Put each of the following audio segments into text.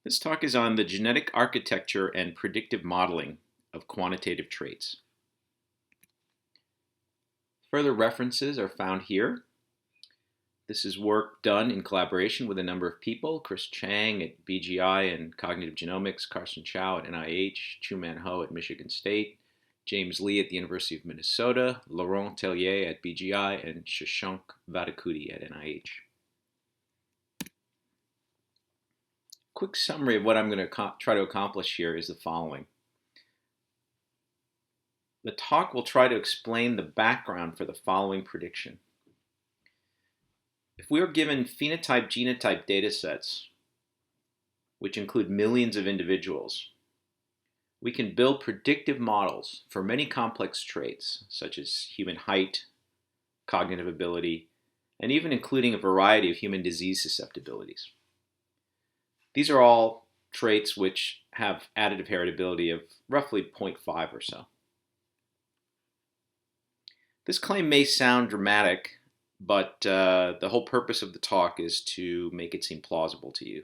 This talk is on the genetic architecture and predictive modeling of quantitative traits. Further references are found here. This is work done in collaboration with a number of people: Chris Chang at BGI and Cognitive Genomics, Carson Chow at NIH, Chu-Man Ho at Michigan State, James Lee at the University of Minnesota, Laurent Tellier at BGI, and Shashank Vadakudi at NIH. Quick summary of what I'm going to try to accomplish here is the following. The talk will try to explain the background for the following prediction. If we are given phenotype-genotype data sets, which include millions of individuals, we can build predictive models for many complex traits, such as human height, cognitive ability, and even including a variety of human disease susceptibilities. These are all traits which have additive heritability of roughly 0.5 or so. This claim may sound dramatic, but the whole purpose of the talk is to make it seem plausible to you.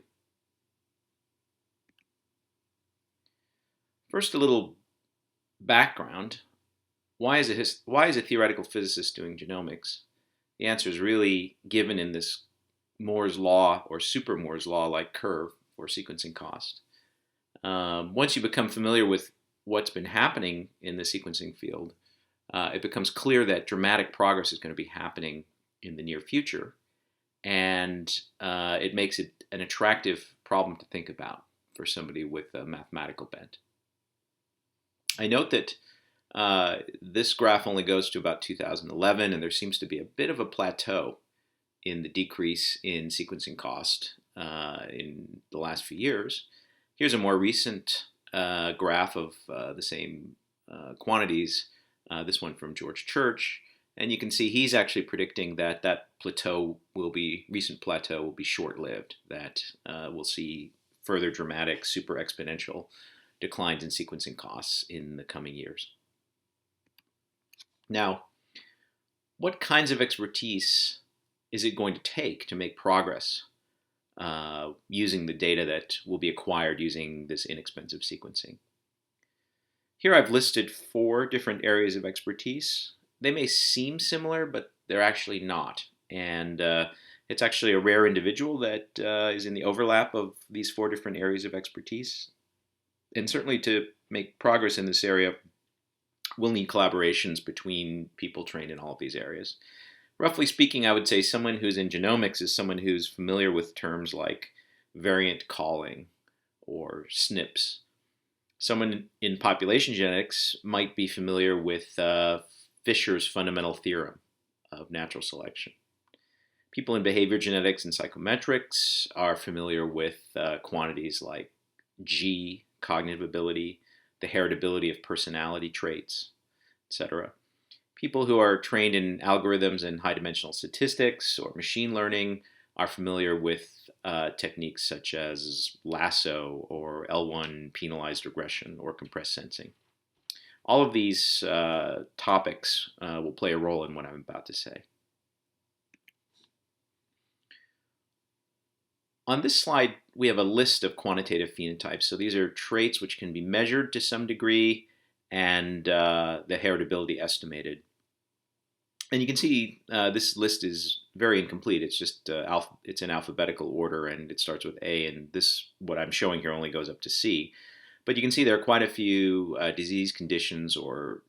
First, a little background. Why is a theoretical physicist doing genomics? The answer is really given in this Moore's law or super Moore's law-like curve for sequencing cost. Once you become familiar with what's been happening in the sequencing field, it becomes clear that dramatic progress is going to be happening in the near future, and it makes it an attractive problem to think about for somebody with a mathematical bent. I note that this graph only goes to about 2011, and there seems to be a bit of a plateau in the decrease in sequencing cost in the last few years. Here's a more recent graph of the same quantities, this one from George Church, and you can see he's actually predicting that recent plateau will be short-lived, that we'll see further dramatic super exponential declines in sequencing costs in the coming years. Now, what kinds of expertise is it going to take to make progress using the data that will be acquired using this inexpensive sequencing? Here I've listed 4 different areas of expertise. They may seem similar, but they're actually not. And it's actually a rare individual that is in the overlap of these 4 different areas of expertise. And certainly to make progress in this area, we'll need collaborations between people trained in all of these areas. Roughly speaking, I would say someone who's in genomics is someone who's familiar with terms like variant calling or SNPs. Someone in population genetics might be familiar with Fisher's fundamental theorem of natural selection. People in behavior genetics and psychometrics are familiar with quantities like G, cognitive ability, the heritability of personality traits, etc. People who are trained in algorithms and high-dimensional statistics or machine learning are familiar with techniques such as LASSO or L1 penalized regression or compressed sensing. All of these topics will play a role in what I'm about to say. On this slide, we have a list of quantitative phenotypes. So these are traits which can be measured to some degree and the heritability estimated. And you can see this list is very incomplete. It's just it's in alphabetical order, and it starts with A, and what I'm showing here only goes up to C. But you can see there are quite a few disease conditions or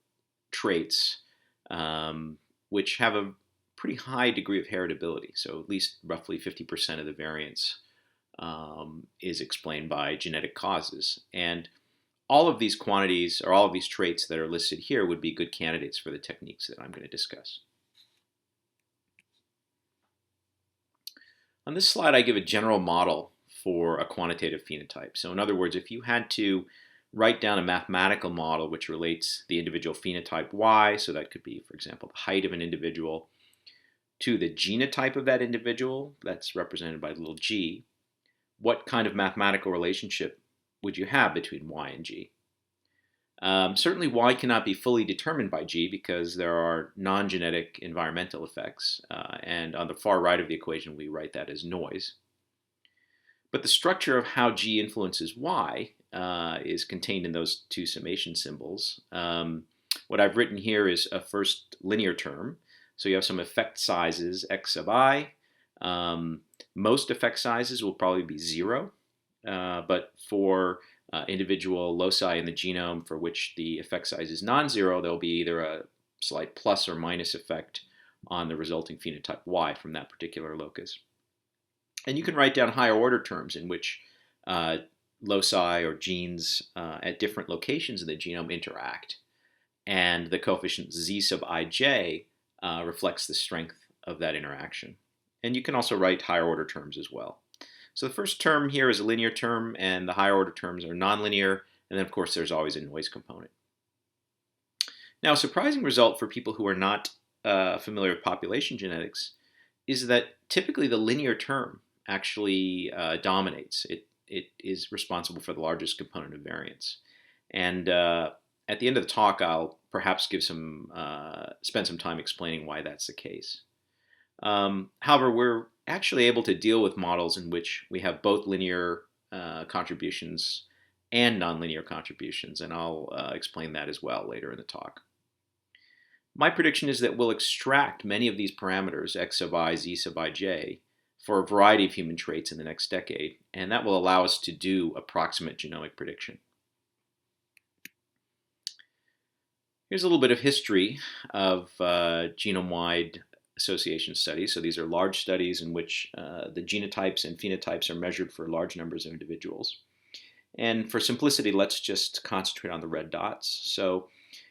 traits which have a pretty high degree of heritability. So at least roughly 50% of the variance is explained by genetic causes. And all of these quantities, or all of these traits that are listed here, would be good candidates for the techniques that I'm going to discuss. On this slide, I give a general model for a quantitative phenotype. So in other words, if you had to write down a mathematical model which relates the individual phenotype Y, so that could be, for example, the height of an individual, to the genotype of that individual, that's represented by the little g, what kind of mathematical relationship would you have between Y and G? Certainly Y cannot be fully determined by G because there are non-genetic environmental effects, and on the far right of the equation we write that as noise. But the structure of how G influences Y is contained in those two summation symbols. What I've written here is a first linear term. So you have some effect sizes x of I. Most effect sizes will probably be 0. But for individual loci in the genome for which the effect size is non-zero, there'll be either a slight plus or minus effect on the resulting phenotype Y from that particular locus. And you can write down higher order terms in which loci or genes at different locations in the genome interact. And the coefficient z sub ij reflects the strength of that interaction. And you can also write higher order terms as well. So the first term here is a linear term, and the higher order terms are nonlinear. And then, of course, there's always a noise component. Now, a surprising result for people who are not familiar with population genetics is that typically the linear term actually dominates. It is responsible for the largest component of variance. And at the end of the talk, I'll perhaps give spend some time explaining why that's the case. However, we're actually able to deal with models in which we have both linear contributions and nonlinear contributions, and I'll explain that as well later in the talk. My prediction is that we'll extract many of these parameters, x sub I, z sub ij, for a variety of human traits in the next decade, and that will allow us to do approximate genomic prediction. Here's a little bit of history of genome-wide association studies. So these are large studies in which the genotypes and phenotypes are measured for large numbers of individuals. And for simplicity, let's just concentrate on the red dots. So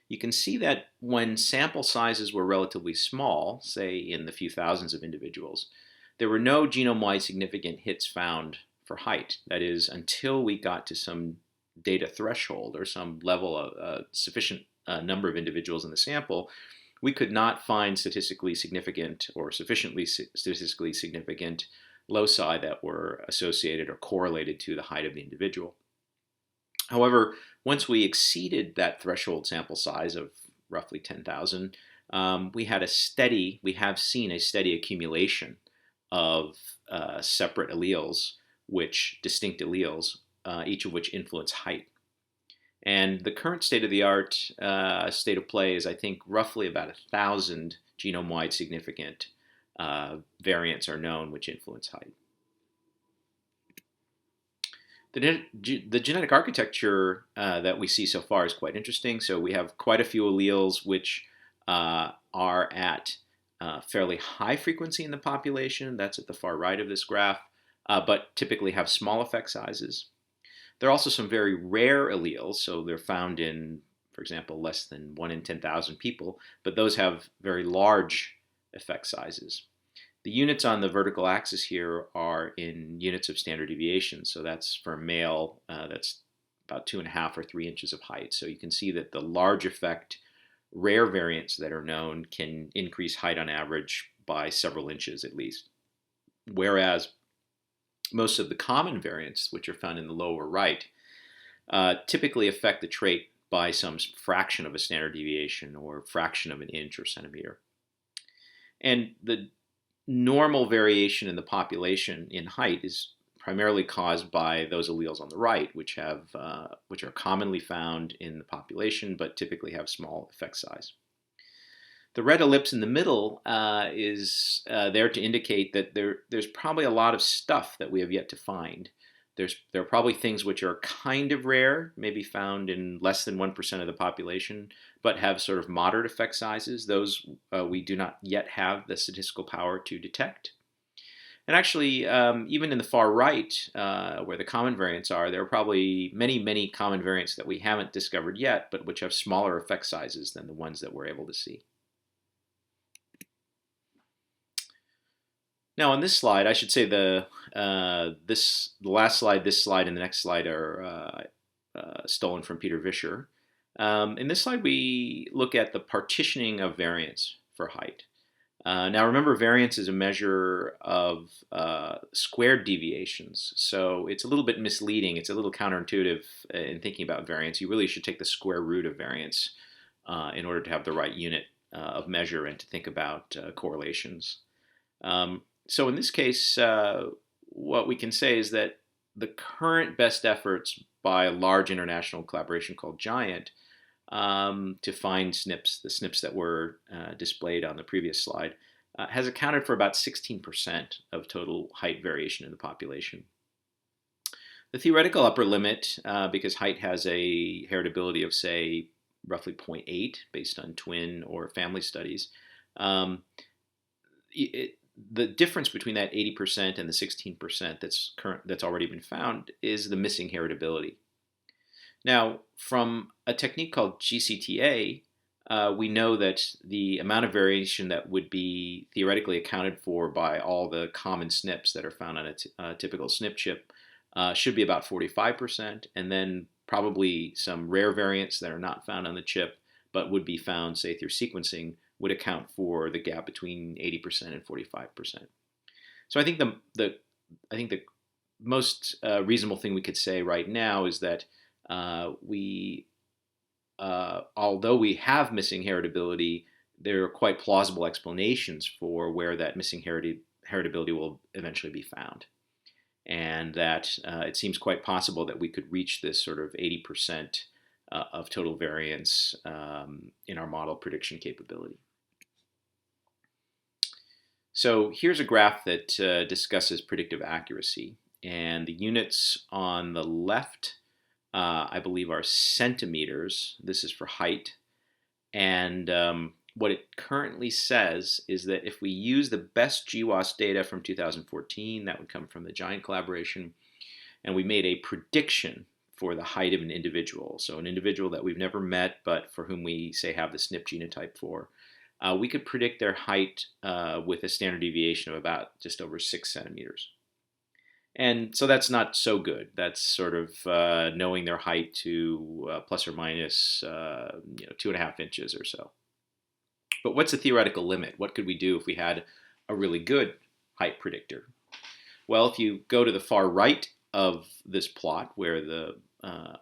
you can see that when sample sizes were relatively small, say in the few thousands of individuals, there were no genome-wide significant hits found for height. That is, until we got to some data threshold or some level of sufficient number of individuals in the sample, we could not find statistically significant or sufficiently statistically significant loci that were associated or correlated to the height of the individual. However, once we exceeded that threshold sample size of roughly 10,000, we have seen a steady accumulation of separate alleles, distinct alleles, each of which influence height. And the current state-of-the-art state of play is, I think, roughly about 1,000 genome-wide significant variants are known which influence height. The genetic architecture that we see so far is quite interesting. So we have quite a few alleles which are at fairly high frequency in the population. That's at the far right of this graph, but typically have small effect sizes. There are also some very rare alleles, so they're found in, for example, less than 1 in 10,000 people, but those have very large effect sizes. The units on the vertical axis here are in units of standard deviation, so that's for a male, that's about 2.5 or 3 inches of height. So you can see that the large effect, rare variants that are known can increase height on average by several inches at least, whereas most of the common variants, which are found in the lower right, typically affect the trait by some fraction of a standard deviation or fraction of an inch or centimeter. And the normal variation in the population in height is primarily caused by those alleles on the right, which are commonly found in the population but typically have small effect size. The red ellipse in the middle is there to indicate that there's probably a lot of stuff that we have yet to find. There are probably things which are kind of rare, maybe found in less than 1% of the population, but have sort of moderate effect sizes. Those we do not yet have the statistical power to detect. And actually, even in the far right, where the common variants are, there are probably many, many common variants that we haven't discovered yet, but which have smaller effect sizes than the ones that we're able to see. Now on this slide, I should say the last slide, this slide, and the next slide are stolen from Peter Vischer. In this slide, we look at the partitioning of variance for height. Now remember, variance is a measure of squared deviations, so it's a little bit misleading. It's a little counterintuitive in thinking about variance. You really should take the square root of variance in order to have the right unit of measure and to think about correlations. So in this case, what we can say is that the current best efforts by a large international collaboration called GIANT to find SNPs, the SNPs that were displayed on the previous slide, has accounted for about 16% of total height variation in the population. The theoretical upper limit, because height has a heritability of, say, roughly 0.8 based on twin or family studies, the difference between that 80% and the 16% that's already been found is the missing heritability. Now, from a technique called GCTA, we know that the amount of variation that would be theoretically accounted for by all the common SNPs that are found on a typical SNP chip should be about 45%, and then probably some rare variants that are not found on the chip but would be found, say, through sequencing, would account for the gap between 80% and 45%. So I think the most reasonable thing we could say right now is that although we have missing heritability, there are quite plausible explanations for where that missing heritability will eventually be found. And that it seems quite possible that we could reach this sort of 80% of total variance in our model prediction capability. So here's a graph that discusses predictive accuracy. And the units on the left, I believe, are centimeters. This is for height. And what it currently says is that if we use the best GWAS data from 2014, that would come from the GIANT collaboration, and we made a prediction for the height of an individual, so an individual that we've never met but for whom we, say, have the SNP genotype for, we could predict their height with a standard deviation of about just over 6 centimeters. And so that's not so good. That's sort of knowing their height to plus or minus 2.5 inches or so. But what's the theoretical limit? What could we do if we had a really good height predictor? Well, if you go to the far right of this plot where the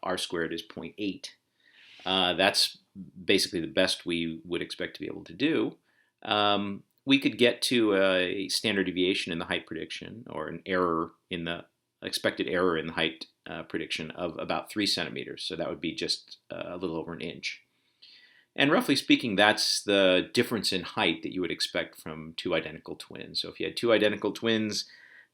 r squared is 0.8, that's basically the best we would expect to be able to do. We could get to a standard deviation in the height prediction, or an error in the expected error in the height prediction of about 3 centimeters. So that would be just a little over an inch. And roughly speaking, that's the difference in height that you would expect from two identical twins. So if you had two identical twins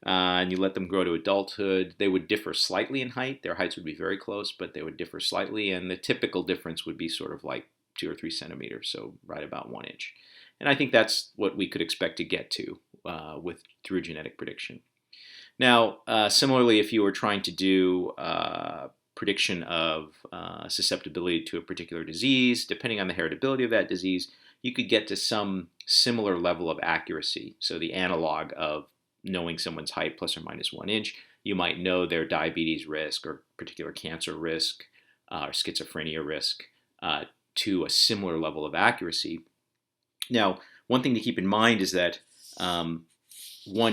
and you let them grow to adulthood, they would differ slightly in height. Their heights would be very close, but they would differ slightly. And the typical difference would be sort of like 2 or 3 centimeters, so right about 1 inch. And I think that's what we could expect to get to through genetic prediction. Now, similarly, if you were trying to do prediction of susceptibility to a particular disease, depending on the heritability of that disease, you could get to some similar level of accuracy. So the analog of knowing someone's height plus or minus 1 inch, you might know their diabetes risk or particular cancer risk or schizophrenia risk to a similar level of accuracy. Now, one thing to keep in mind is that 1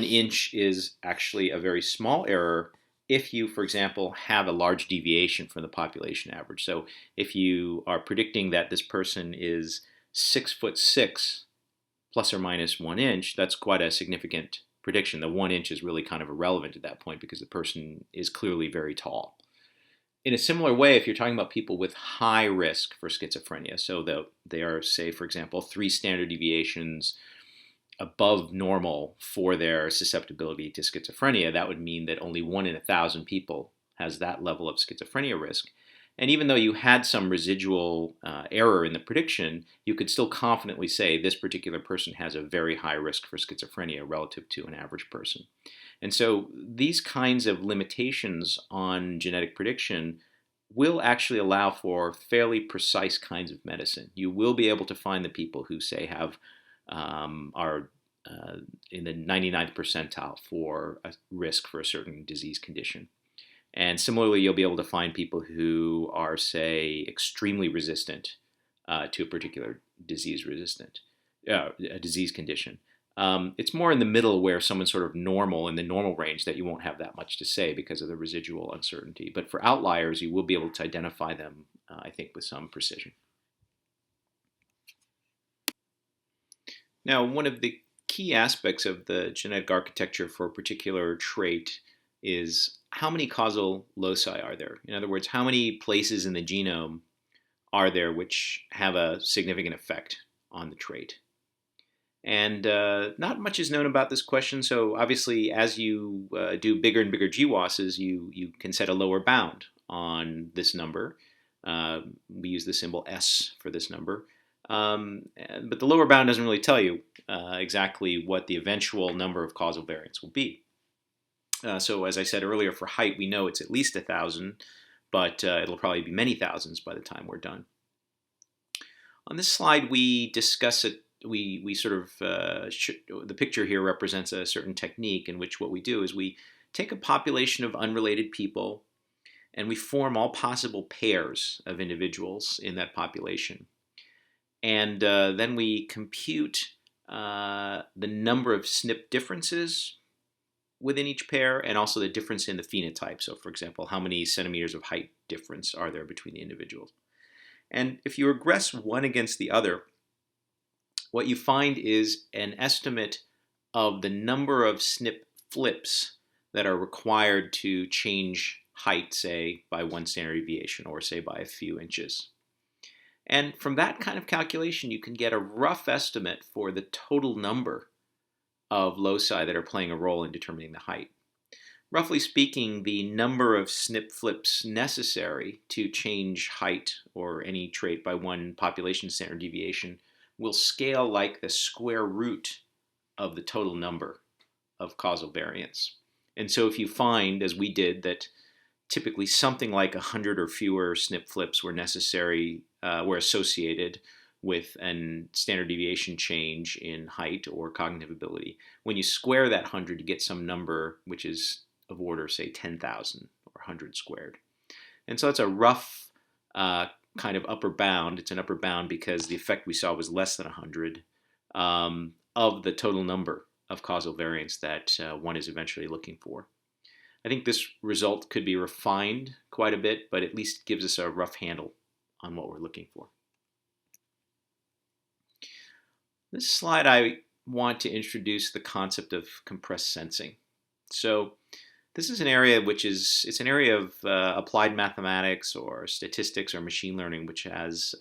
inch is actually a very small error if you, for example, have a large deviation from the population average. So if you are predicting that this person is 6'6" plus or minus 1 inch, that's quite a significant prediction. The 1 inch is really kind of irrelevant at that point because the person is clearly very tall. In a similar way, if you're talking about people with high risk for schizophrenia, so they are, say, for example, 3 standard deviations above normal for their susceptibility to schizophrenia, that would mean that only 1 in 1,000 people has that level of schizophrenia risk. And even though you had some residual error in the prediction, you could still confidently say this particular person has a very high risk for schizophrenia relative to an average person. And so these kinds of limitations on genetic prediction will actually allow for fairly precise kinds of medicine. You will be able to find the people who, say, are in the 99th percentile for a risk for a certain disease condition. And similarly, you'll be able to find people who are, say, extremely resistant to a particular disease condition. It's more in the middle where someone's sort of normal, in the normal range, that you won't have that much to say because of the residual uncertainty. But for outliers, you will be able to identify them, I think, with some precision. Now, one of the key aspects of the genetic architecture for a particular trait is how many causal loci are there? In other words, how many places in the genome are there which have a significant effect on the trait? And not much is known about this question. So obviously, as you do bigger and bigger GWASs, you can set a lower bound on this number. We use the symbol S for this number. But the lower bound doesn't really tell you exactly what the eventual number of causal variants will be. So as I said earlier, for height, we know it's at least 1,000, but it'll probably be many thousands by the time we're done. On this slide, we discuss it. We sort of, the picture here represents a certain technique in which what we do is we take a population of unrelated people and we form all possible pairs of individuals in that population. And then we compute the number of SNP differences within each pair and also the difference in the phenotype. So for example, how many centimeters of height difference are there between the individuals? And if you regress one against the other, what you find is an estimate of the number of SNP flips that are required to change height, say, by 1 standard deviation or say by a few inches. And from that kind of calculation, you can get a rough estimate for the total number of loci that are playing a role in determining the height. Roughly speaking, the number of SNP flips necessary to change height or any trait by 1 population standard deviation will scale like the square root of the total number of causal variants. And so if you find, as we did, that typically something like 100 or fewer SNP flips were necessary, were associated with a standard deviation change in height or cognitive ability. When you square that 100, you get some number which is of order, say, 10,000 or 100 squared. And so it's a rough kind of upper bound. It's an upper bound because the effect we saw was less than 100 of the total number of causal variants that one is eventually looking for. I think this result could be refined quite a bit, but at least gives us a rough handle on what we're looking for. This slide, I want to introduce the concept of compressed sensing. So this is an area it's an area of applied mathematics or statistics or machine learning, which has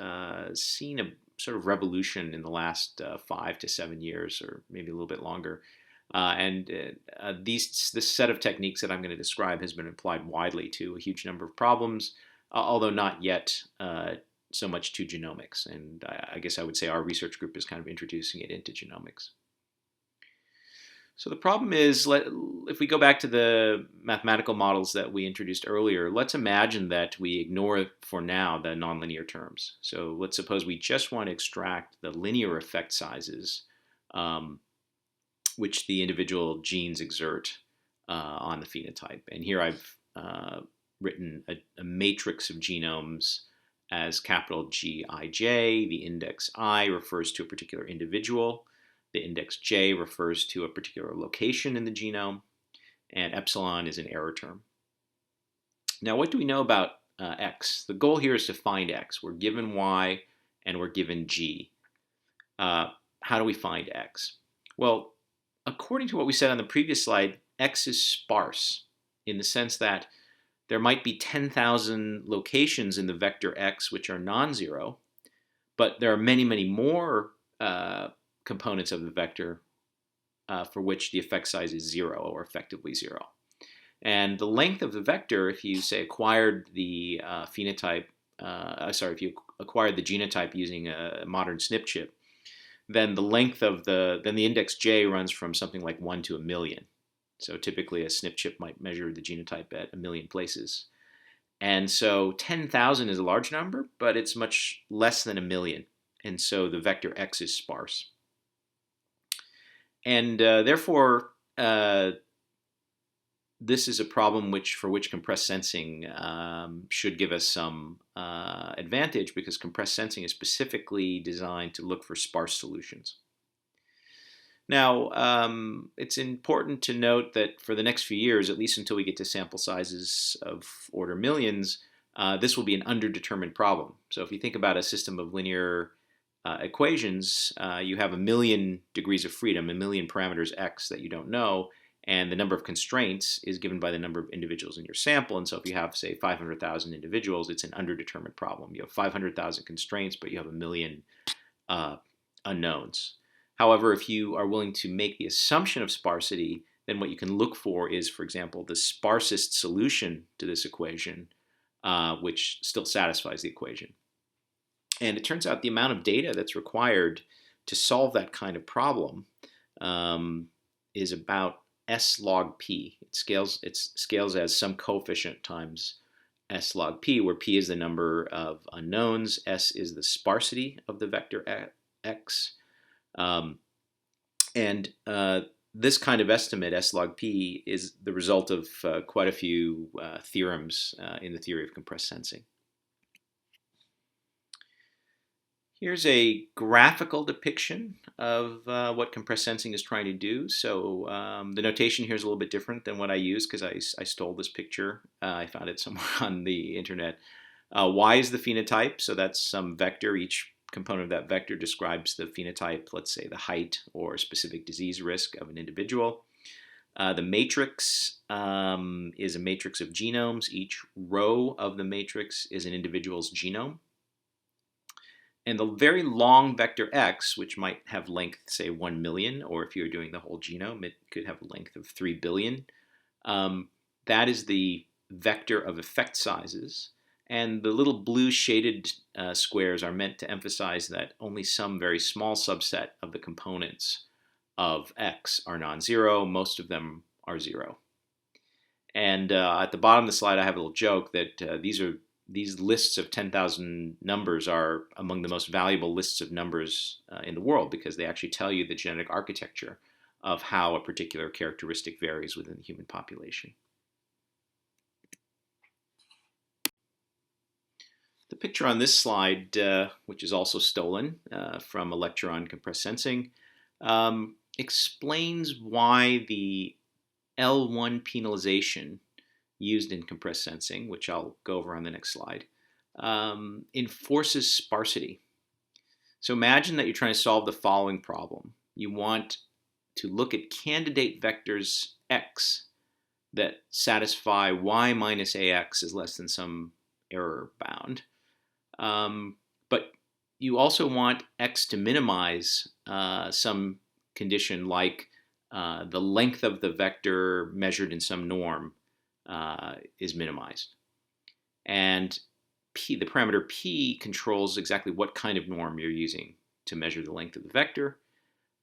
seen a sort of revolution in the last 5 to 7 years, or maybe a little bit longer. This set of techniques that I'm going to describe has been applied widely to a huge number of problems, although not yet so much to genomics. And I guess I would say our research group is kind of introducing it into genomics. So the problem is, if we go back to the mathematical models that we introduced earlier, let's imagine that we ignore for now the nonlinear terms. So let's suppose we just want to extract the linear effect sizes which the individual genes exert on the phenotype. And here I've written a matrix of genomes as capital Gij. The index I refers to a particular individual. The index J refers to a particular location in the genome. And epsilon is an error term. Now, what do we know about X? The goal here is to find X. We're given Y and we're given G. How do we find X? Well, according to what we said on the previous slide, X is sparse in the sense that there might be 10,000 locations in the vector X which are non-zero, but there are many, many more components of the vector for which the effect size is 0 or effectively 0. And the length of the vector, if you say acquired the phenotype, if you acquired the genotype using a modern SNP chip, then the length of the index J runs from something like 1 to 1,000,000. So typically a SNP chip might measure the genotype at 1,000,000 places. And so 10,000 is a large number, but it's much less than 1,000,000. And so the vector X is sparse. And therefore, this is a problem for which compressed sensing should give us some advantage, because compressed sensing is specifically designed to look for sparse solutions. Now, it's important to note that for the next few years, at least until we get to sample sizes of order millions, this will be an underdetermined problem. So if you think about a system of linear equations, you have 1,000,000 degrees of freedom, 1,000,000 parameters x that you don't know, And the number of constraints is given by the number of individuals in your sample. And so if you have, say, 500,000 individuals, it's an underdetermined problem. You have 500,000 constraints, but you have a million unknowns. However, if you are willing to make the assumption of sparsity, then what you can look for is, for example, the sparsest solution to this equation, which still satisfies the equation. And it turns out the amount of data that's required to solve that kind of problem is about S log p. It scales as some coefficient times S log p, where p is the number of unknowns, S is the sparsity of the vector x. This kind of estimate, S log p, is the result of quite a few theorems in the theory of compressed sensing. Here's a graphical depiction of what compressed sensing is trying to do. So the notation here is a little bit different than what I use because I stole this picture. I found it somewhere on the internet. Y is the phenotype, so that's some vector. Each component of that vector describes the phenotype, let's say the height or specific disease risk of an individual. The matrix is a matrix of genomes. Each row of the matrix is an individual's genome. And the very long vector x, which might have length, say, 1 million, or if you're doing the whole genome, it could have a length of 3 billion. That is the vector of effect sizes. And the little blue shaded squares are meant to emphasize that only some very small subset of the components of x are non-zero. Most of them are 0. And at the bottom of the slide, I have a little joke that these lists of 10,000 numbers are among the most valuable lists of numbers in the world because they actually tell you the genetic architecture of how a particular characteristic varies within the human population. The picture on this slide, which is also stolen from a lecture on compressed sensing, explains why the L1 penalization used in compressed sensing, which I'll go over on the next slide, enforces sparsity. So imagine that you're trying to solve the following problem. You want to look at candidate vectors x that satisfy y minus ax is less than some error bound. But you also want x to minimize some condition like the length of the vector measured in some norm is minimized. And p, the parameter p, controls exactly what kind of norm you're using to measure the length of the vector.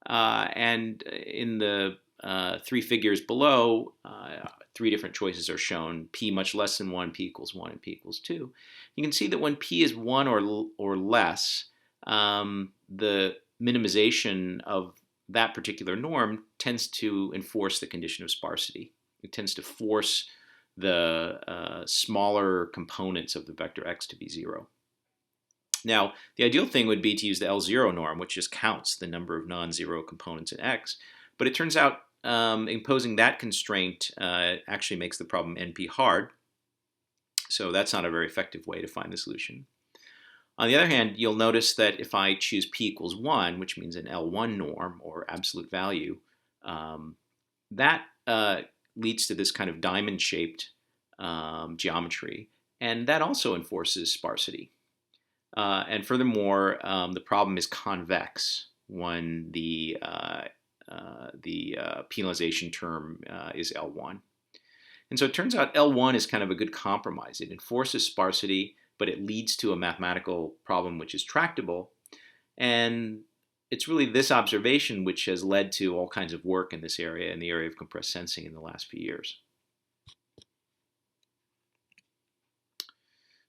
And in the 3 figures below, 3 different choices are shown: p much less than 1, p equals 1, and p equals 2. You can see that when p is 1 or less, the minimization of that particular norm tends to enforce the condition of sparsity. It tends to force the smaller components of the vector x to be 0. Now, the ideal thing would be to use the L0 norm, which just counts the number of non-zero components in x. But it turns out imposing that constraint actually makes the problem NP hard. So that's not a very effective way to find the solution. On the other hand, you'll notice that if I choose p equals 1, which means an L1 norm or absolute value, that leads to this kind of diamond-shaped geometry, and that also enforces sparsity. And furthermore, the problem is convex when the penalization term is L1. And so it turns out L1 is kind of a good compromise. It enforces sparsity, but it leads to a mathematical problem which is tractable. And it's really this observation which has led to all kinds of work in this area, in the area of compressed sensing, in the last few years.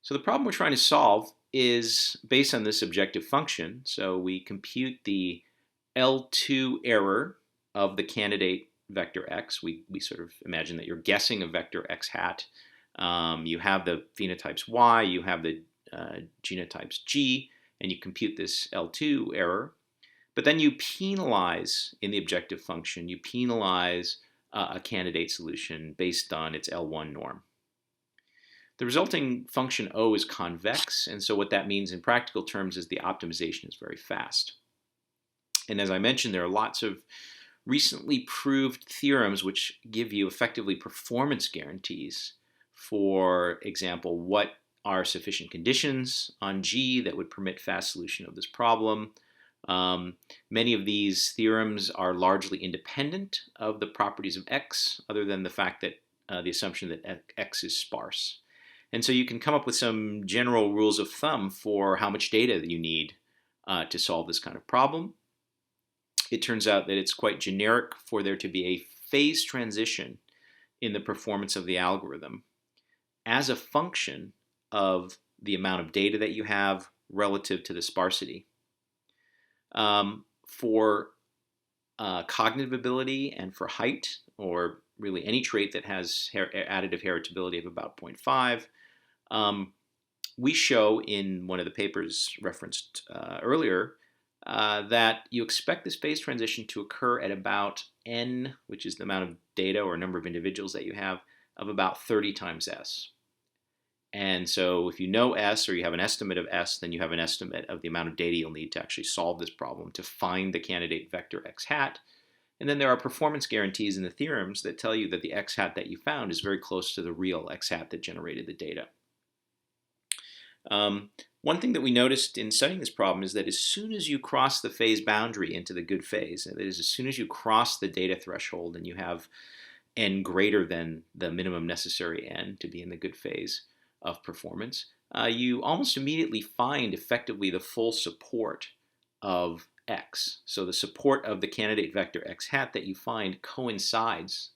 So the problem we're trying to solve is based on this objective function. So we compute the L2 error of the candidate vector x. We sort of imagine that you're guessing a vector x hat. You have the phenotypes y, you have the genotypes g, and you compute this L2 error. But then you penalize, in the objective function, you penalize a candidate solution based on its L1 norm. The resulting function O is convex, and so what that means in practical terms is the optimization is very fast. And as I mentioned, there are lots of recently proved theorems which give you effectively performance guarantees. For example, what are sufficient conditions on G that would permit fast solution of this problem? Many of these theorems are largely independent of the properties of X, other than the fact that the assumption that X is sparse. And so you can come up with some general rules of thumb for how much data that you need to solve this kind of problem. It turns out that it's quite generic for there to be a phase transition in the performance of the algorithm as a function of the amount of data that you have relative to the sparsity. For cognitive ability and for height, or really any trait that has additive heritability of about 0.5, we show in one of the papers referenced earlier that you expect this phase transition to occur at about n, which is the amount of data or number of individuals that you have, of about 30 times s. And so if you know s, or you have an estimate of s, then you have an estimate of the amount of data you'll need to actually solve this problem to find the candidate vector x hat. And then there are performance guarantees in the theorems that tell you that the x hat that you found is very close to the real x hat that generated the data. One thing that we noticed in studying this problem is that as soon as you cross the phase boundary into the good phase, that is, as soon as you cross the data threshold and you have n greater than the minimum necessary n to be in the good phase of performance, you almost immediately find effectively the full support of x. So the support of the candidate vector x hat that you find coincides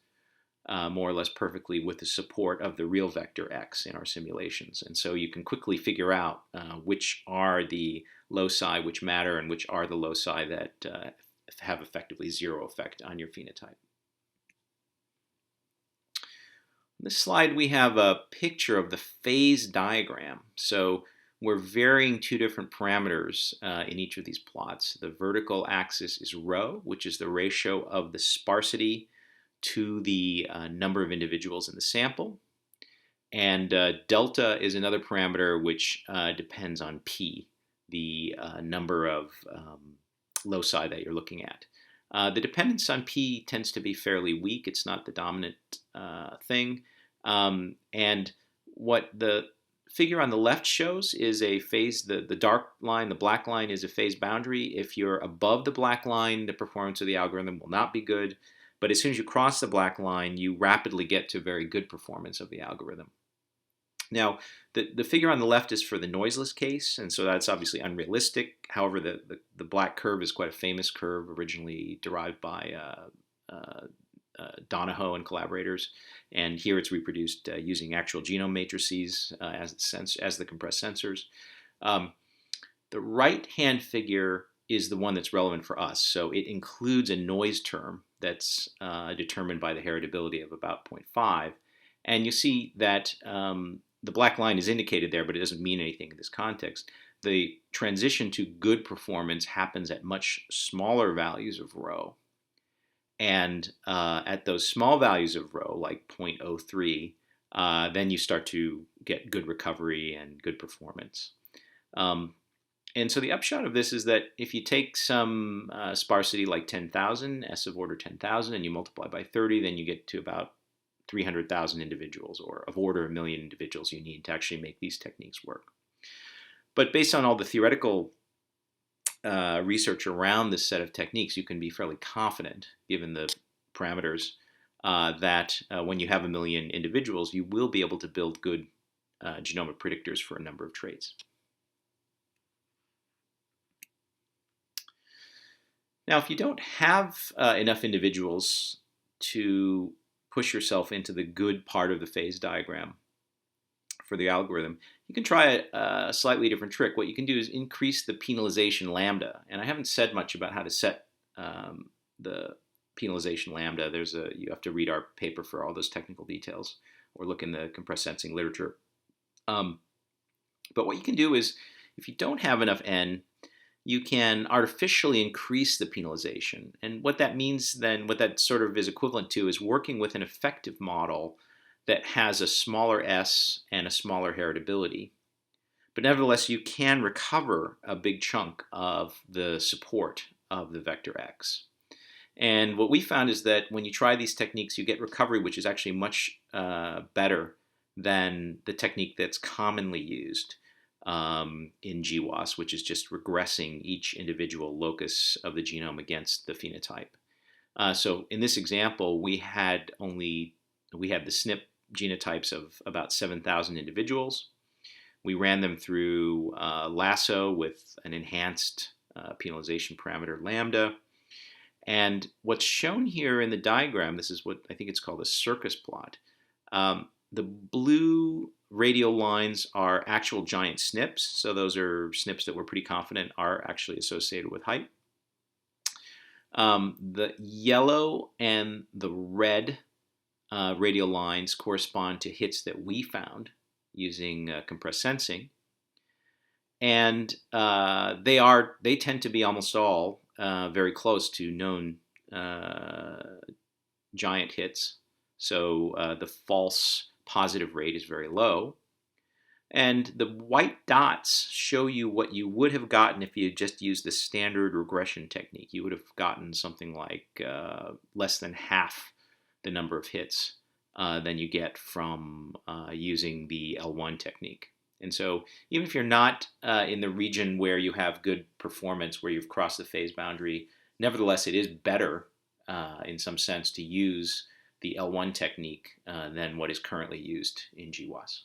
more or less perfectly with the support of the real vector x in our simulations. And so you can quickly figure out which are the loci which matter and which are the loci that have effectively zero effect on your phenotype. On this slide, we have a picture of the phase diagram. So we're varying two different parameters in each of these plots. The vertical axis is rho, which is the ratio of the sparsity to the number of individuals in the sample. And delta is another parameter which depends on p, the number of loci that you're looking at. The dependence on p tends to be fairly weak. It's not the dominant thing. And what the figure on the left shows is a phase, the dark line, the black line is a phase boundary. If you're above the black line, the performance of the algorithm will not be good. But as soon as you cross the black line, you rapidly get to very good performance of the algorithm. Now, the figure on the left is for the noiseless case, and so that's obviously unrealistic. However, the black curve is quite a famous curve, originally derived by Donahoe and collaborators, and here it's reproduced using actual genome matrices as the compressed sensors. The right-hand figure is the one that's relevant for us, so it includes a noise term that's determined by the heritability of about 0.5, and you see that the black line is indicated there, but it doesn't mean anything in this context. The transition to good performance happens at much smaller values of rho. And at those small values of rho, like 0.03, then you start to get good recovery and good performance. And so the upshot of this is that if you take some sparsity like 10,000, S of order 10,000, and you multiply by 30, then you get to about 300,000 individuals, or of order 1 million individuals you need to actually make these techniques work. But based on all the theoretical research around this set of techniques, you can be fairly confident, given the parameters, that when you have 1 million individuals, you will be able to build good genomic predictors for a number of traits. Now, if you don't have enough individuals to push yourself into the good part of the phase diagram for the algorithm, you can try a slightly different trick. What you can do is increase the penalization lambda. And I haven't said much about how to set the penalization lambda. You have to read our paper for all those technical details, or look in the compressed sensing literature. But what you can do is, if you don't have enough n, you can artificially increase the penalization. And what that means then, what that sort of is equivalent to, is working with an effective model that has a smaller s and a smaller heritability. But nevertheless, you can recover a big chunk of the support of the vector x. And what we found is that when you try these techniques, you get recovery, which is actually much better than the technique that's commonly used in GWAS, which is just regressing each individual locus of the genome against the phenotype. So in this example, we had the SNP genotypes of about 7,000 individuals. We ran them through LASSO with an enhanced penalization parameter lambda. And what's shown here in the diagram, this is what I think it's called a circus plot. The blue radial lines are actual giant SNPs. So those are SNPs that we're pretty confident are actually associated with height. The yellow and the red radial lines correspond to hits that we found using compressed sensing. And they tend to be almost all very close to known giant hits. So the false positive rate is very low. And the white dots show you what you would have gotten if you had just used the standard regression technique. You would have gotten something like less than half the number of hits than you get from using the L1 technique. And so even if you're not in the region where you have good performance, where you've crossed the phase boundary, nevertheless, it is better in some sense to use the L1 technique than what is currently used in GWAS.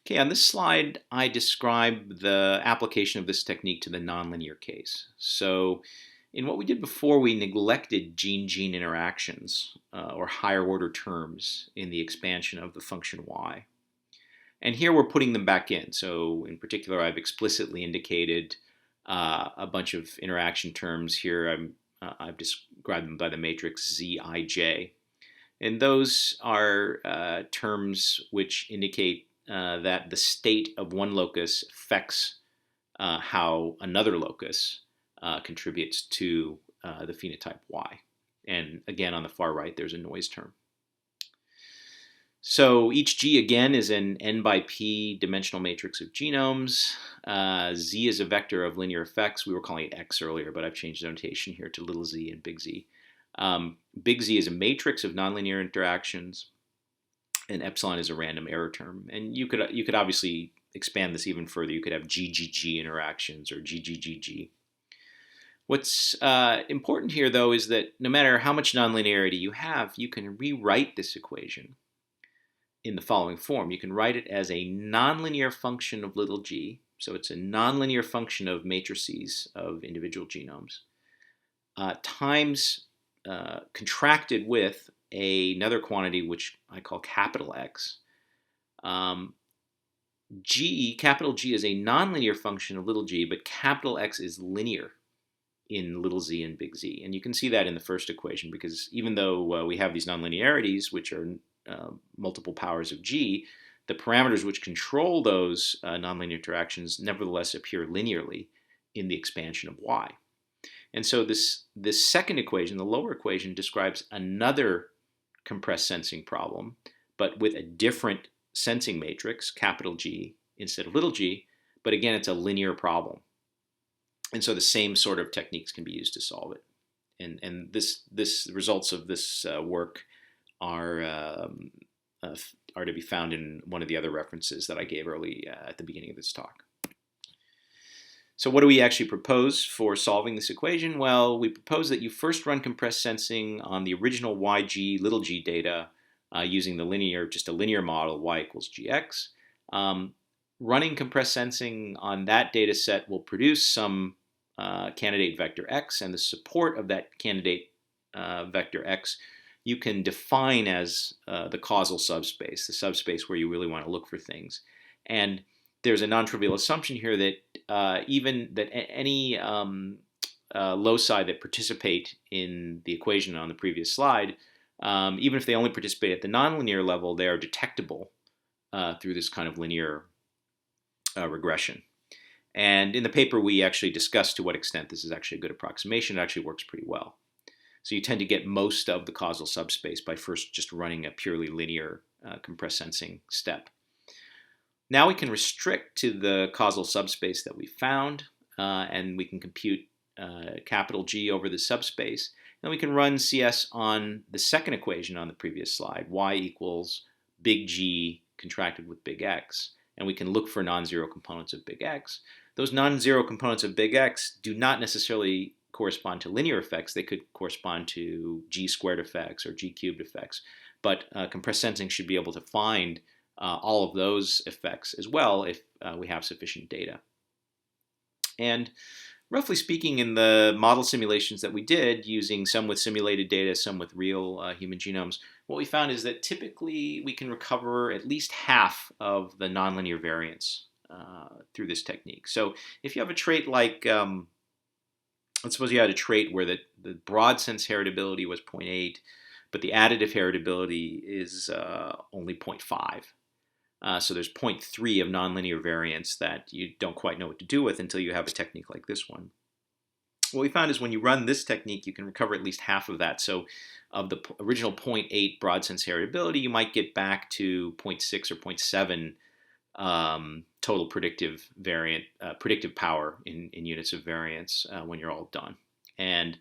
Okay, on this slide, I describe the application of this technique to the nonlinear case. So in what we did before, we neglected gene-gene interactions or higher order terms in the expansion of the function y. And here we're putting them back in. So in particular, I've explicitly indicated a bunch of interaction terms here. I've described them by the matrix Zij. And those are terms which indicate that the state of one locus affects how another locus contributes to the phenotype Y. And again, on the far right, there's a noise term. So each G, again, is an n by p dimensional matrix of genomes. Z is a vector of linear effects. We were calling it X earlier, but I've changed the notation here to little z and big Z. Big Z is a matrix of nonlinear interactions, and epsilon is a random error term. And you could obviously expand this even further. You could have GGG interactions or GGGG. What's important here, though, is that no matter how much nonlinearity you have, you can rewrite this equation in the following form. You can write it as a nonlinear function of little g. So it's a nonlinear function of matrices of individual genomes times contracted with another quantity which I call capital X. Capital G is a nonlinear function of little g, but capital X is linear in little z and big Z. And you can see that in the first equation, because even though we have these nonlinearities, which are multiple powers of g, the parameters which control those nonlinear interactions nevertheless appear linearly in the expansion of y. And so this second equation, the lower equation, describes another compressed sensing problem, but with a different sensing matrix, capital G instead of little g, but again, it's a linear problem. And so the same sort of techniques can be used to solve it. And this results of this work are to be found in one of the other references that I gave early at the beginning of this talk. So what do we actually propose for solving this equation? Well, we propose that you first run compressed sensing on the original YG little g data using just a linear model, y equals gx. Running compressed sensing on that data set will produce some candidate vector x, and the support of that candidate vector x you can define as the causal subspace, the subspace where you really want to look for things. And there's a non-trivial assumption here that any loci that participate in the equation on the previous slide, even if they only participate at the nonlinear level, they are detectable through this kind of linear regression. And in the paper, we actually discussed to what extent this is actually a good approximation. It actually works pretty well. So you tend to get most of the causal subspace by first just running a purely linear compressed sensing step. Now we can restrict to the causal subspace that we found, and we can compute capital G over the subspace. Then we can run CS on the second equation on the previous slide, y equals big G contracted with big X. And we can look for non-zero components of big X. Those non-zero components of big X do not necessarily correspond to linear effects. They could correspond to G squared effects or G cubed effects. But compressed sensing should be able to find all of those effects as well if we have sufficient data. And roughly speaking, in the model simulations that we did, using some with simulated data, some with real human genomes, what we found is that typically we can recover at least half of the nonlinear variance through this technique. So if you have a trait like, let's suppose you had a trait where the broad sense heritability was 0.8, but the additive heritability is only 0.5. So there's 0.3 of nonlinear variance that you don't quite know what to do with until you have a technique like this one. What we found is when you run this technique, you can recover at least half of that. So of the original 0.8 broad sense heritability, you might get back to 0.6 or 0.7 total predictive power in units of variance when you're all done. And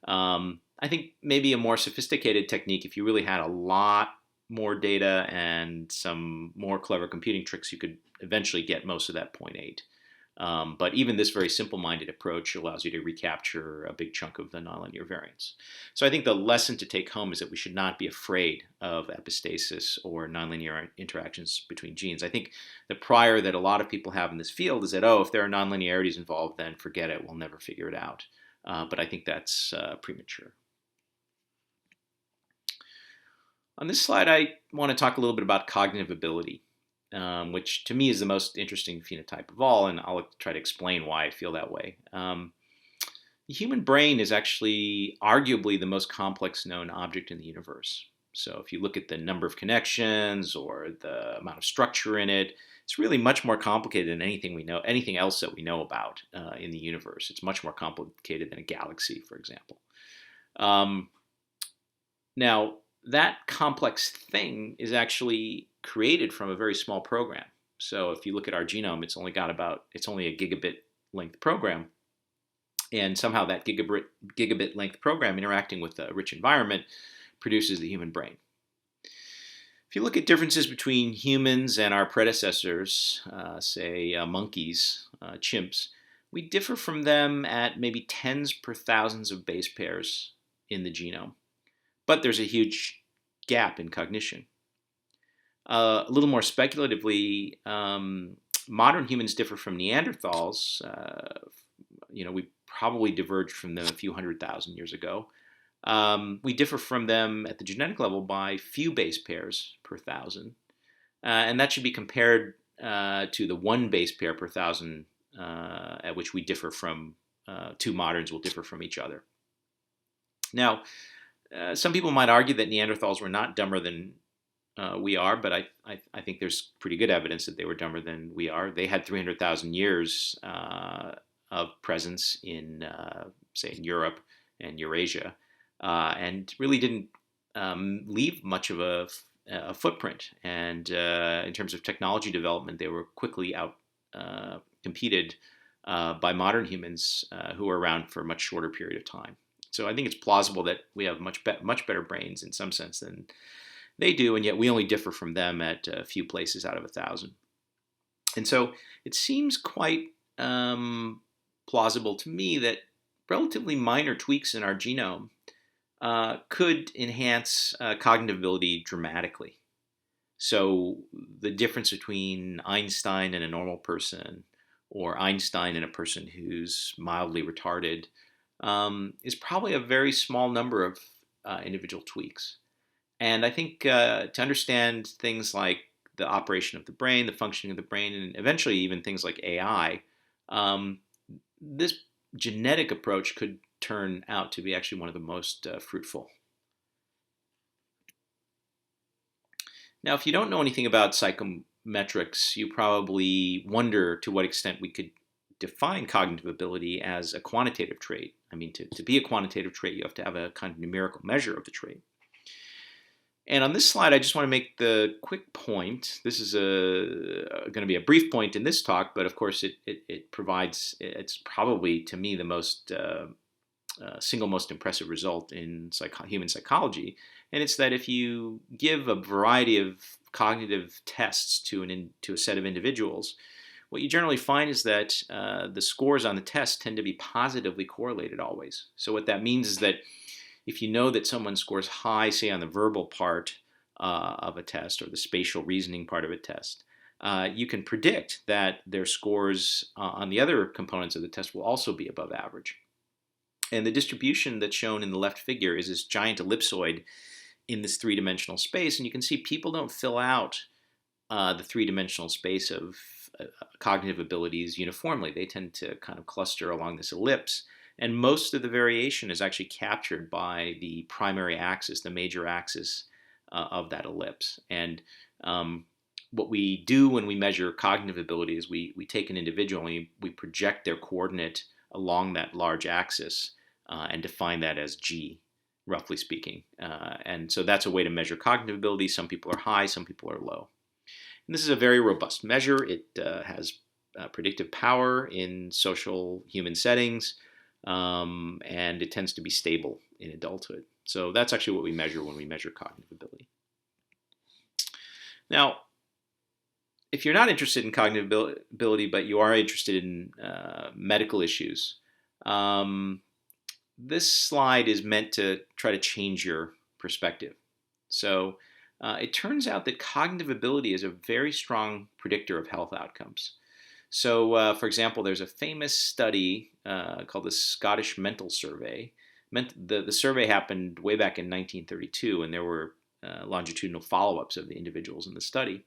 I think maybe a more sophisticated technique, if you really had a lot more data and some more clever computing tricks, you could eventually get most of that 0.8. But even this very simple-minded approach allows you to recapture a big chunk of the nonlinear variance. So I think the lesson to take home is that we should not be afraid of epistasis or nonlinear interactions between genes. I think the prior that a lot of people have in this field is that, oh, if there are nonlinearities involved, then forget it, we'll never figure it out. But I think that's premature. On this slide, I want to talk a little bit about cognitive ability, which to me is the most interesting phenotype of all, and I'll try to explain why I feel that way. The human brain is actually arguably the most complex known object in the universe. So if you look at the number of connections or the amount of structure in it, it's really much more complicated than anything else that we know about in the universe. It's much more complicated than a galaxy, for example. Now, that complex thing is actually created from a very small program. So if you look at our genome, it's only a gigabit length program. And somehow that gigabit length program interacting with a rich environment produces the human brain. If you look at differences between humans and our predecessors, say monkeys, chimps, we differ from them at maybe tens per thousands of base pairs in the genome. But there's a huge gap in cognition. A little more speculatively, modern humans differ from Neanderthals. We probably diverged from them a few 100,000 years ago. We differ from them at the genetic level by few base pairs per thousand. And that should be compared to the one base pair per thousand at which we differ from, two moderns will differ from each other. Now, some people might argue that Neanderthals were not dumber than we are, but I think there's pretty good evidence that they were dumber than we are. They had 300,000 years of presence in, say, in Europe and Eurasia, and really didn't leave much of a footprint. And in terms of technology development, they were quickly out competed by modern humans who were around for a much shorter period of time. So I think it's plausible that we have much better brains in some sense than they do, and yet we only differ from them at a few places out of 1,000. And so it seems quite plausible to me that relatively minor tweaks in our genome could enhance cognitive ability dramatically. So the difference between Einstein and a normal person, or Einstein and a person who's mildly retarded, is probably a very small number of individual tweaks. And I think to understand things like the operation of the brain, the functioning of the brain, and eventually even things like AI, this genetic approach could turn out to be actually one of the most fruitful. Now, if you don't know anything about psychometrics, you probably wonder to what extent we could define cognitive ability as a quantitative trait. I mean, to be a quantitative trait, you have to have a kind of numerical measure of the trait. And on this slide, I just want to make the quick point. This is going to be a brief point in this talk, but of course it provides, it's probably to me the single most impressive result in human psychology. And it's that if you give a variety of cognitive tests to a set of individuals, what you generally find is that the scores on the test tend to be positively correlated always. So what that means is that if you know that someone scores high, say on the verbal part of a test or the spatial reasoning part of a test, you can predict that their scores on the other components of the test will also be above average. And the distribution that's shown in the left figure is this giant ellipsoid in this three-dimensional space. And you can see people don't fill out the three-dimensional space of cognitive abilities uniformly. They tend to kind of cluster along this ellipse. And most of the variation is actually captured by the primary axis, the major axis of that ellipse. And what we do when we measure cognitive ability is we take an individual and we project their coordinate along that large axis and define that as G, roughly speaking. And so that's a way to measure cognitive ability. Some people are high, some people are low. And this is a very robust measure. It has predictive power in social human settings, and it tends to be stable in adulthood. So that's actually what we measure when we measure cognitive ability. Now, if you're not interested in cognitive ability, but you are interested in medical issues, this slide is meant to try to change your perspective. So it turns out that cognitive ability is a very strong predictor of health outcomes. So, for example, there's a famous study called the Scottish Mental Survey. The survey happened way back in 1932, and there were longitudinal follow-ups of the individuals in the study.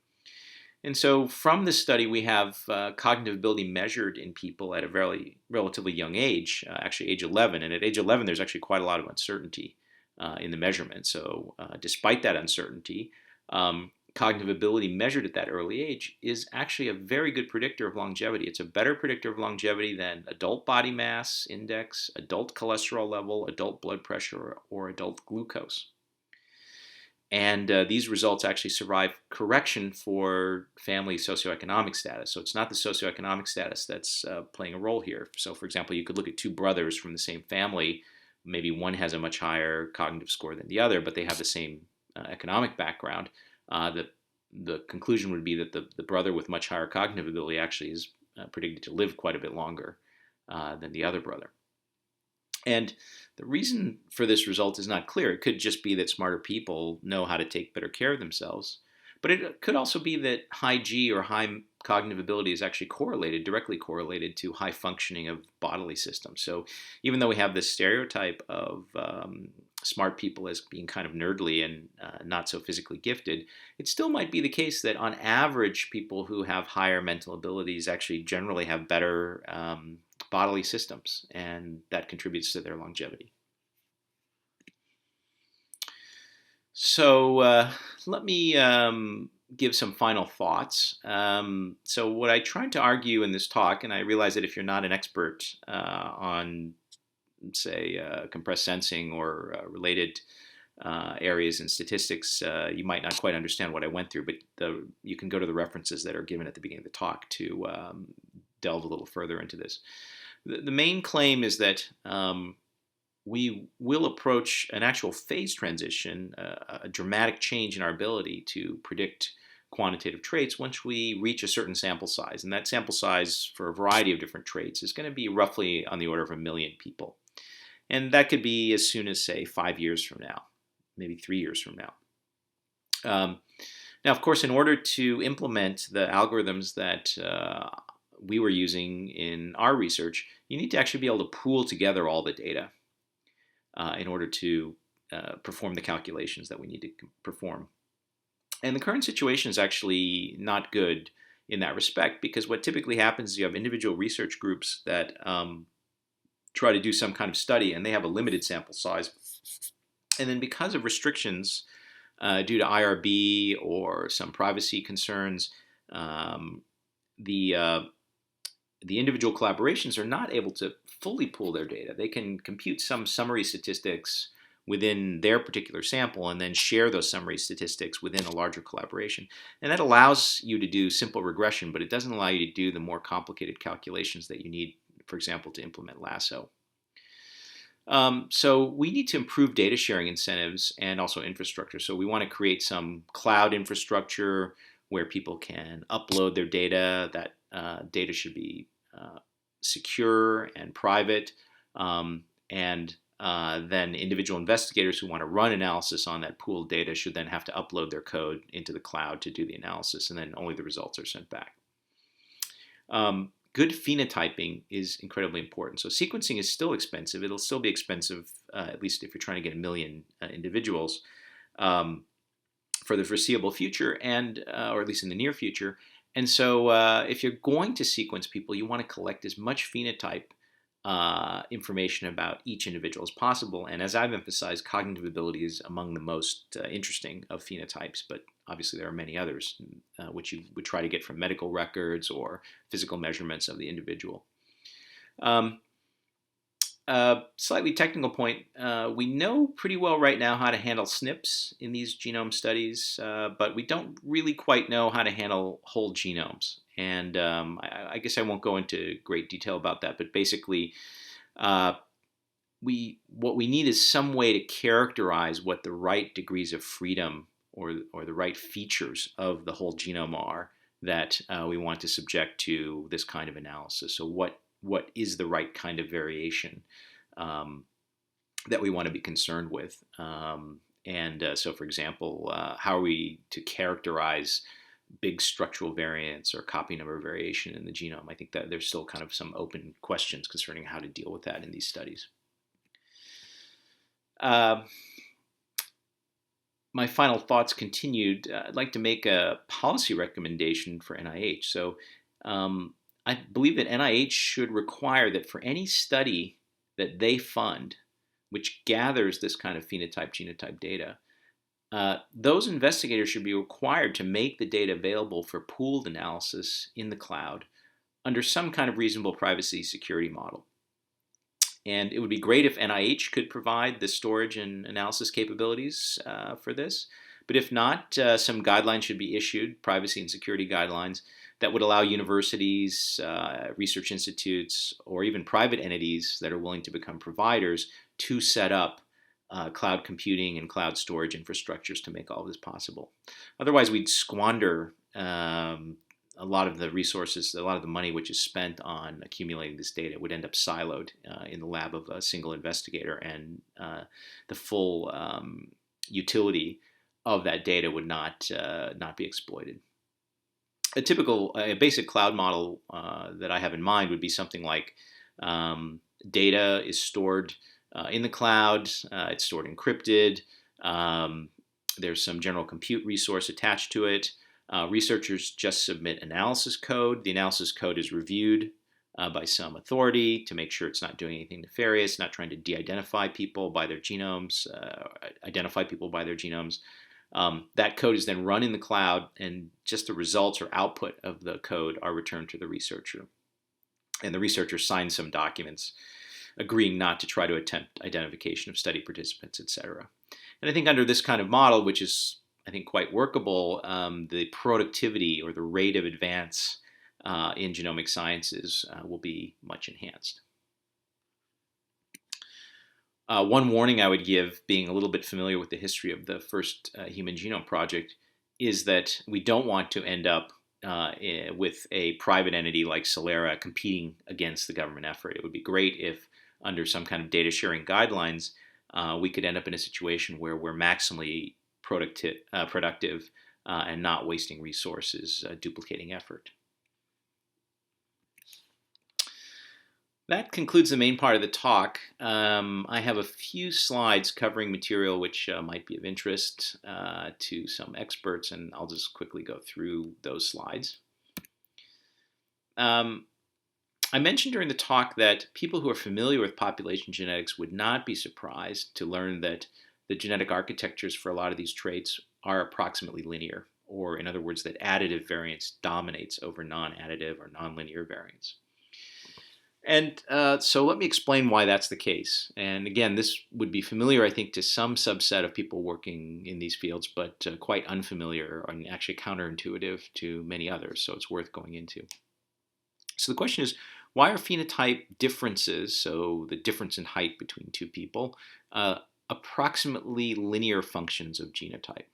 And so from this study, we have cognitive ability measured in people at a relatively young age, actually age 11. And at age 11, there's actually quite a lot of uncertainty in the measurement. So despite that uncertainty, cognitive ability measured at that early age is actually a very good predictor of longevity. It's a better predictor of longevity than adult body mass index, adult cholesterol level, adult blood pressure, or adult glucose. And these results actually survive correction for family socioeconomic status. So it's not the socioeconomic status that's playing a role here. So for example, you could look at two brothers from the same family. Maybe one has a much higher cognitive score than the other, but they have the same economic background. The conclusion would be that the brother with much higher cognitive ability actually is predicted to live quite a bit longer than the other brother. And the reason for this result is not clear. It could just be that smarter people know how to take better care of themselves. But it could also be that high G or high cognitive ability is actually directly correlated to high functioning of bodily systems. So even though we have this stereotype of smart people as being kind of nerdly and not so physically gifted, it still might be the case that on average, people who have higher mental abilities actually generally have better bodily systems, and that contributes to their longevity. So let me give some final thoughts. So what I tried to argue in this talk, and I realize that if you're not an expert on, say, compressed sensing or related areas in statistics, you might not quite understand what I went through, but you can go to the references that are given at the beginning of the talk to delve a little further into this. The main claim is that we will approach an actual phase transition, a dramatic change in our ability to predict quantitative traits once we reach a certain sample size. And that sample size for a variety of different traits is going to be roughly on the order of 1 million people. And that could be as soon as, say, 5 years from now, maybe 3 years from now. Now, of course, in order to implement the algorithms that we were using in our research, you need to actually be able to pool together all the data in order to perform the calculations that we need to perform. And the current situation is actually not good in that respect, because what typically happens is you have individual research groups that try to do some kind of study, and they have a limited sample size. And then because of restrictions due to IRB or some privacy concerns, the individual collaborations are not able to fully pool their data. They can compute some summary statistics within their particular sample and then share those summary statistics within a larger collaboration. And that allows you to do simple regression, but it doesn't allow you to do the more complicated calculations that you need, for example, to implement LASSO. So we need to improve data sharing incentives and also infrastructure. So we want to create some cloud infrastructure where people can upload their data. That data should be secure and private. And then individual investigators who want to run analysis on that pooled data should then have to upload their code into the cloud to do the analysis, and then only the results are sent back. Good phenotyping is incredibly important. So sequencing is still expensive. It'll still be expensive, at least if you're trying to get 1 million individuals for the foreseeable future, and or at least in the near future. And so if you're going to sequence people, you want to collect as much phenotype information about each individual as possible. And as I've emphasized, cognitive ability is among the most interesting of phenotypes, but obviously there are many others which you would try to get from medical records or physical measurements of the individual. Slightly technical point, we know pretty well right now how to handle SNPs in these genome studies, but we don't really quite know how to handle whole genomes. And I guess I won't go into great detail about that, but basically what we need is some way to characterize what the right degrees of freedom or the right features of the whole genome are that we want to subject to this kind of analysis. So what is the right kind of variation that we want to be concerned with? So, for example, how are we to characterize big structural variance or copy number variation in the genome? I think that there's still kind of some open questions concerning how to deal with that in these studies. My final thoughts continued. I'd like to make a policy recommendation for NIH. So I believe that NIH should require that for any study that they fund, which gathers this kind of phenotype-genotype data, those investigators should be required to make the data available for pooled analysis in the cloud under some kind of reasonable privacy security model. And it would be great if NIH could provide the storage and analysis capabilities for this. But if not, some guidelines should be issued, privacy and security guidelines, that would allow universities, research institutes, or even private entities that are willing to become providers to set up cloud computing and cloud storage infrastructures to make all of this possible. Otherwise, we'd squander a lot of the resources, a lot of the money which is spent on accumulating this data would end up siloed in the lab of a single investigator, and the full utility of that data would not be exploited. A basic cloud model that I have in mind would be something like data is stored in the cloud, it's stored encrypted, there's some general compute resource attached to it. Researchers just submit analysis code. The analysis code is reviewed by some authority to make sure it's not doing anything nefarious, not trying to de-identify people by their genomes, identify people by their genomes. That code is then run in the cloud, and just the results or output of the code are returned to the researcher. And the researcher signs some documents agreeing not to try to attempt identification of study participants, etc. And I think under this kind of model, which is I think quite workable, the productivity or the rate of advance in genomic sciences will be much enhanced. One warning I would give, being a little bit familiar with the history of the first Human Genome Project, is that we don't want to end up with a private entity like Celera competing against the government effort. It would be great if, under some kind of data sharing guidelines, we could end up in a situation where we're maximally productive and not wasting resources, duplicating effort. That concludes the main part of the talk. I have a few slides covering material which might be of interest to some experts, and I'll just quickly go through those slides. I mentioned during the talk that people who are familiar with population genetics would not be surprised to learn that the genetic architectures for a lot of these traits are approximately linear, or in other words, that additive variance dominates over non-additive or nonlinear variance. And so let me explain why that's the case. And again, this would be familiar, I think, to some subset of people working in these fields, but quite unfamiliar and actually counterintuitive to many others. So it's worth going into. So the question is, why are phenotype differences, so the difference in height between two people, approximately linear functions of genotype?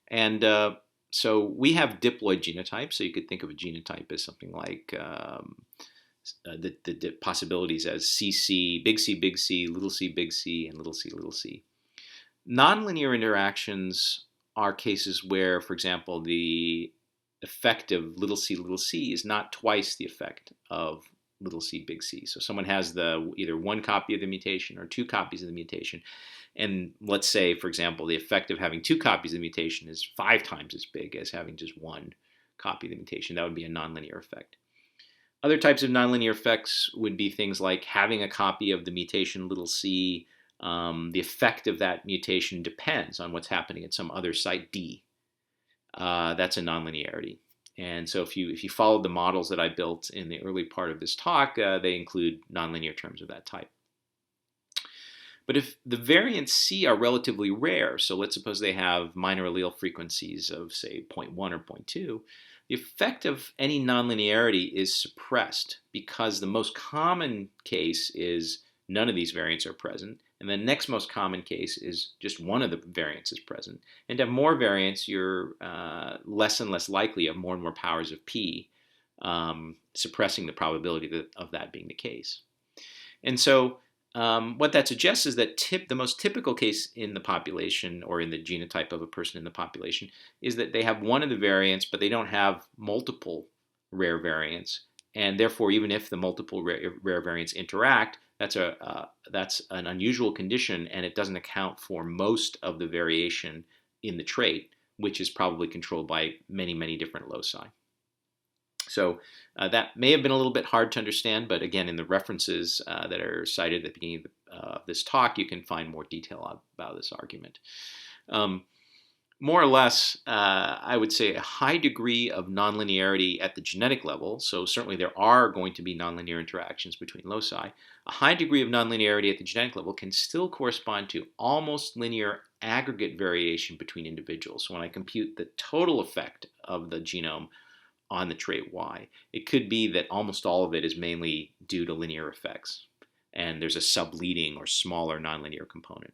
And so we have diploid genotypes. So you could think of a genotype as something like the possibilities as CC, big C, big C, big C, and little c. Nonlinear interactions are cases where, for example, the effect of little c is not twice the effect of little c, big C. So someone has either one copy of the mutation or two copies of the mutation. And let's say, for example, the effect of having two copies of the mutation is 5 times as big as having just one copy of the mutation. That would be a nonlinear effect. Other types of nonlinear effects would be things like having a copy of the mutation little c. The effect of that mutation depends on what's happening at some other site D. That's a nonlinearity. And so if you followed the models that I built in the early part of this talk, they include nonlinear terms of that type. But if the variants C are relatively rare, so let's suppose they have minor allele frequencies of, say, 0.1 or 0.2, the effect of any nonlinearity is suppressed because the most common case is none of these variants are present, and the next most common case is just one of the variants is present. And to have more variants, you're less and less likely of more and more powers of P, suppressing the probability of that being the case. And so what that suggests is that the most typical case in the population or in the genotype of a person in the population is that they have one of the variants, but they don't have multiple rare variants. And therefore, even if the multiple rare variants interact, that's an unusual condition, and it doesn't account for most of the variation in the trait, which is probably controlled by many, many different loci. So that may have been a little bit hard to understand, but again, in the references that are cited at the beginning of this talk, you can find more detail about this argument. More or less, I would say a high degree of nonlinearity at the genetic level, so certainly there are going to be nonlinear interactions between loci. A high degree of nonlinearity at the genetic level can still correspond to almost linear aggregate variation between individuals. So when I compute the total effect of the genome on the trait Y, it could be that almost all of it is mainly due to linear effects, and there's a subleading or smaller nonlinear component.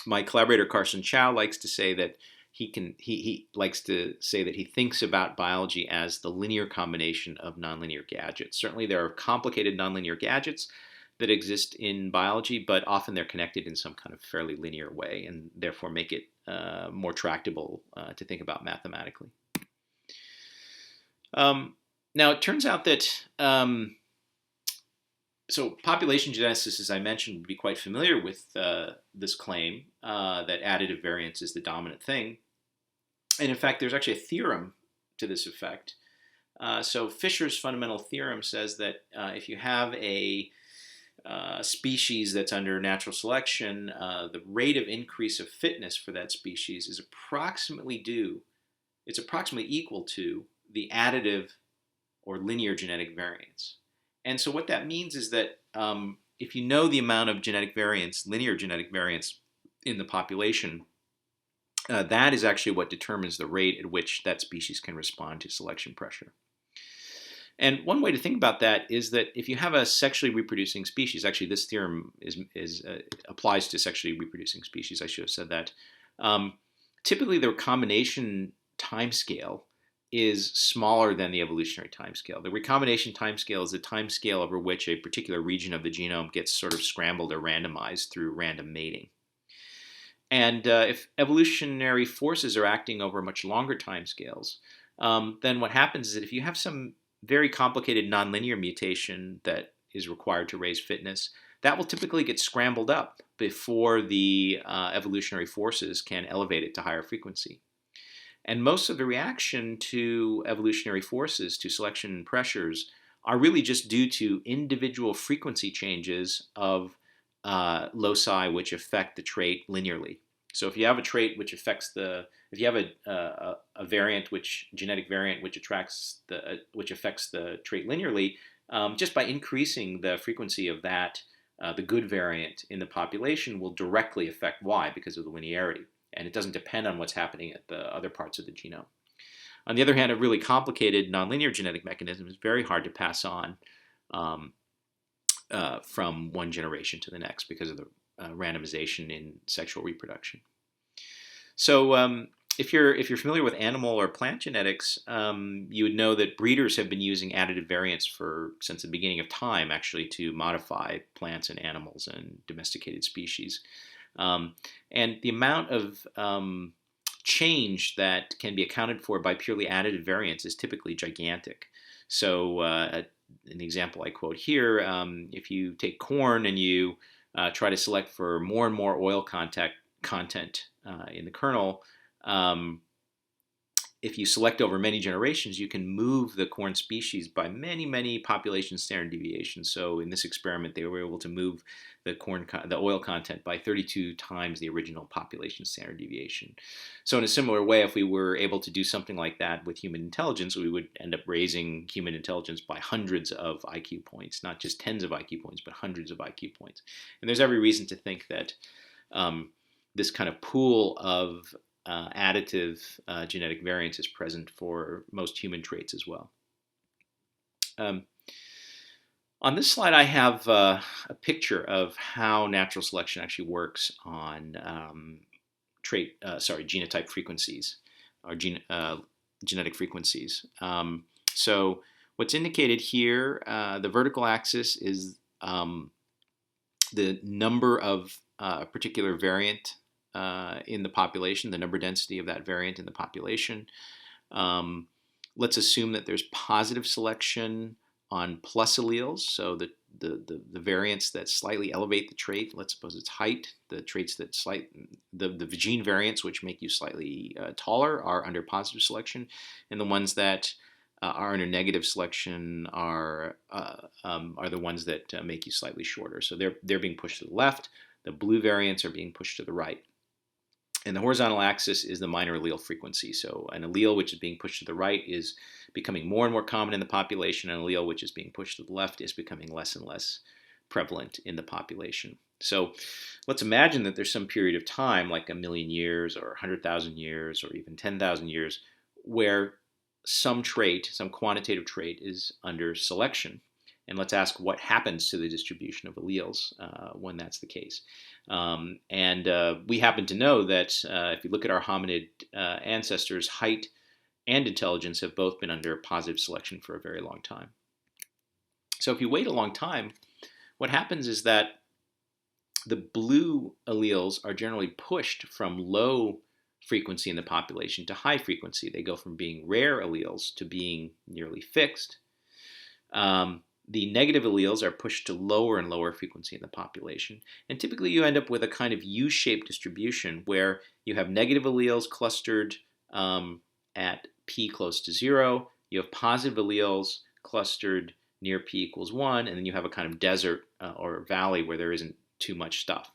My collaborator Carson Chow likes to say that he likes to say that he thinks about biology as the linear combination of nonlinear gadgets. Certainly there are complicated nonlinear gadgets that exist in biology, but often they're connected in some kind of fairly linear way and therefore make it more tractable to think about mathematically. Now, it turns out that so population geneticists, as I mentioned, would be quite familiar with this claim that additive variance is the dominant thing. And in fact, there's actually a theorem to this effect. So Fisher's fundamental theorem says that if you have a species that's under natural selection, the rate of increase of fitness for that species is approximately equal to the additive or linear genetic variance. And so what that means is that if you know the amount of genetic variance, linear genetic variance in the population, that is actually what determines the rate at which that species can respond to selection pressure. And one way to think about that is that if you have a sexually reproducing species, actually this theorem applies to sexually reproducing species, I should have said that, typically the recombination timescale is smaller than the evolutionary timescale. The recombination timescale is the timescale over which a particular region of the genome gets sort of scrambled or randomized through random mating. And if evolutionary forces are acting over much longer timescales, then what happens is that if you have some very complicated nonlinear mutation that is required to raise fitness, that will typically get scrambled up before the evolutionary forces can elevate it to higher frequency. And most of the reaction to evolutionary forces, to selection pressures, are really just due to individual frequency changes of loci which affect the trait linearly. So if you have a trait which affects if you have a variant, genetic variant which affects the trait linearly, just by increasing the frequency of that, the good variant in the population will directly affect Y because of the linearity. And it doesn't depend on what's happening at the other parts of the genome. On the other hand, a really complicated nonlinear genetic mechanism is very hard to pass on um, from one generation to the next because of the randomization in sexual reproduction. So if you're familiar with animal or plant genetics, you would know that breeders have been using additive variants since the beginning of time, actually, to modify plants and animals and domesticated species. And the amount of change that can be accounted for by purely additive variants is typically gigantic. So an example I quote here, if you take corn and you try to select for more and more oil content in the kernel, if you select over many generations, you can move the corn species by many, many population standard deviations. So in this experiment, they were able to move the oil content by 32 times the original population standard deviation. So in a similar way, if we were able to do something like that with human intelligence, we would end up raising human intelligence by hundreds of IQ points, not just tens of IQ points, but hundreds of IQ points. And there's every reason to think that this kind of pool of additive genetic variance is present for most human traits as well. On this slide, I have a picture of how natural selection actually works on genotype frequencies or genetic frequencies. So what's indicated here, the vertical axis is the number of a particular variant in the population, the number density of that variant in the population. Let's assume that there's positive selection on plus alleles, so the variants that slightly elevate the trait. Let's suppose it's height. The traits that the gene variants which make you slightly taller are under positive selection, and the ones that are under negative selection are the ones that make you slightly shorter. So they're being pushed to the left. The blue variants are being pushed to the right. And the horizontal axis is the minor allele frequency. So an allele which is being pushed to the right is becoming more and more common in the population. An allele which is being pushed to the left is becoming less and less prevalent in the population. So let's imagine that there's some period of time, like 1,000,000 years or 100,000 years or even 10,000 years, where some quantitative trait is under selection. And let's ask what happens to the distribution of alleles when that's the case. We happen to know that if you look at our hominid ancestors, height and intelligence have both been under positive selection for a very long time. So if you wait a long time, what happens is that the blue alleles are generally pushed from low frequency in the population to high frequency. They go from being rare alleles to being nearly fixed. The negative alleles are pushed to lower and lower frequency in the population. And typically you end up with a kind of U-shaped distribution where you have negative alleles clustered at p close to 0. You have positive alleles clustered near p equals 1. And then you have a kind of desert or valley where there isn't too much stuff.